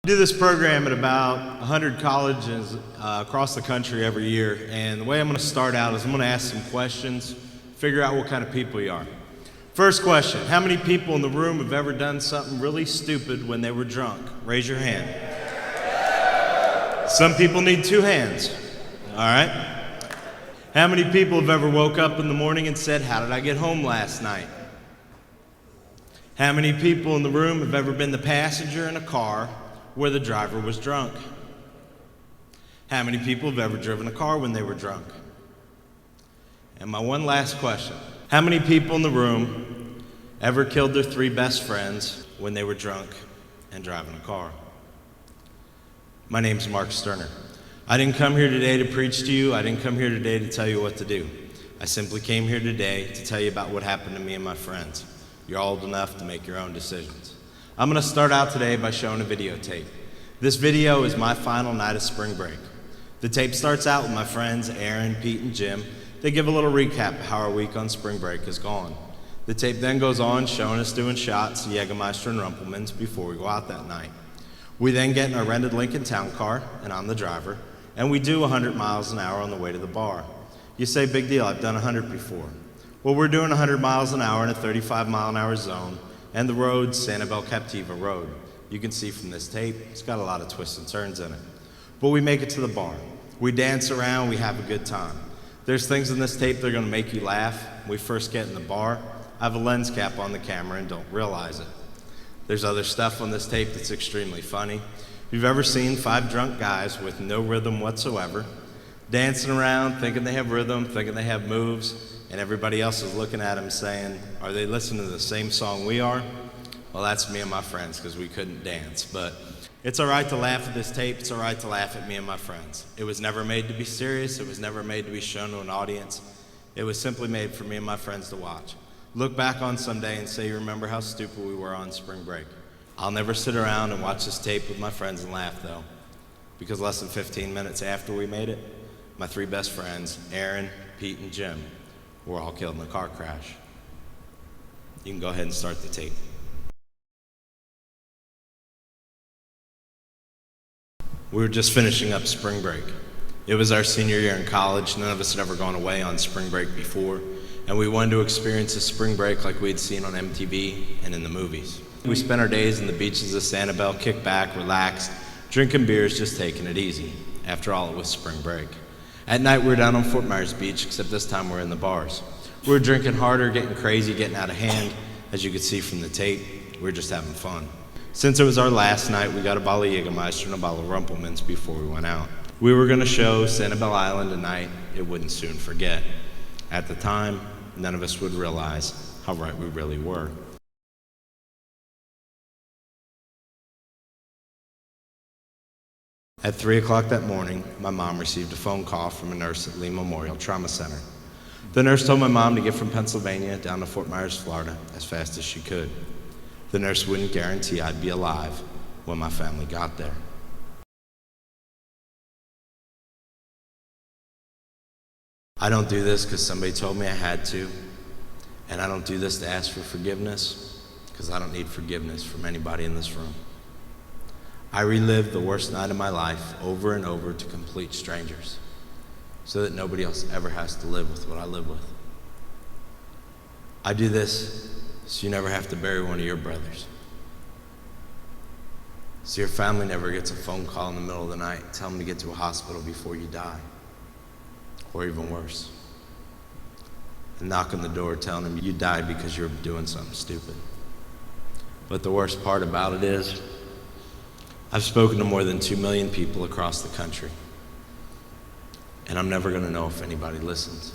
do this program at about 100 colleges across the country every year, and the way I'm going to start out is I'm going to ask some questions, figure out what kind of people you are. First question, how many people in the room have ever done something really stupid when they were drunk? Raise your hand. Some people need 2 hands. All right. How many people have ever woke up in the morning and said, how did I get home last night? How many people in the room have ever been the passenger in a car where the driver was drunk? How many people have ever driven a car when they were drunk? And my one last question, how many people in the room ever killed their 3 best friends when they were drunk and driving a car? My name's Mark Sterner. I didn't come here today to preach to you. I didn't come here today to tell you what to do. I simply came here today to tell you about what happened to me and my friends. You're old enough to make your own decisions. I'm going to start out today by showing a videotape. This video is my final night of spring break. The tape starts out with my friends Aaron, Pete, and Jim. They give a little recap of how our week on spring break has gone. The tape then goes on showing us doing shots of Jägermeister and Rumpelmans before we go out that night. We then get in our rented Lincoln Town Car, and I'm the driver, and we do 100 miles an hour on the way to the bar. You say, big deal, I've done 100 before. Well, we're doing 100 miles an hour in a 35 mile an hour zone, and the road's Sanibel Captiva Road. You can see from this tape, it's got a lot of twists and turns in it. But we make it to the bar. We dance around, we have a good time. There's things in this tape that are gonna make you laugh. When we first get in the bar, I have a lens cap on the camera and don't realize it. There's other stuff on this tape that's extremely funny. If you've ever seen 5 drunk guys with no rhythm whatsoever, dancing around, thinking they have rhythm, thinking they have moves, and everybody else is looking at them saying, are they listening to the same song we are? Well, that's me and my friends, because we couldn't dance. But it's all right to laugh at this tape. It's all right to laugh at me and my friends. It was never made to be serious. It was never made to be shown to an audience. It was simply made for me and my friends to watch. Look back on someday and say you remember how stupid we were on spring break. I'll never sit around and watch this tape with my friends and laugh, though, because less than 15 minutes after we made it, my 3 best friends, Aaron, Pete, and Jim, were all killed in a car crash. You can go ahead and start the tape. We were just finishing up spring break. It was our senior year in college. None of us had ever gone away on spring break before, and we wanted to experience a spring break like we'd seen on MTV and in the movies. We spent our days in the beaches of Sanibel, kicked back, relaxed, drinking beers, just taking it easy. After all, it was spring break. At night, we were down on Fort Myers Beach, except this time we're in the bars. We were drinking harder, getting crazy, getting out of hand. As you could see from the tape, we were just having fun. Since it was our last night, we got a bottle of Jägermeister and a bottle of Rumpelmans before we went out. We were going to show Sanibel Island a night it wouldn't soon forget. At the time, none of us would realize how right we really were. At 3 o'clock that morning, my mom received a phone call from a nurse at Lee Memorial Trauma Center. The nurse told my mom to get from Pennsylvania down to Fort Myers, Florida, as fast as she could. The nurse wouldn't guarantee I'd be alive when my family got there. I don't do this because somebody told me I had to, and I don't do this to ask for forgiveness because I don't need forgiveness from anybody in this room. I relived the worst night of my life over and over to complete strangers so that nobody else ever has to live with what I live with. I do this so you never have to bury one of your brothers. So your family never gets a phone call in the middle of the night telling them to get to a hospital before you die. Or even worse, and knock on the door telling them you died because you're doing something stupid. But the worst part about it is, I've spoken to more than 2 million people across the country, and I'm never going to know if anybody listens.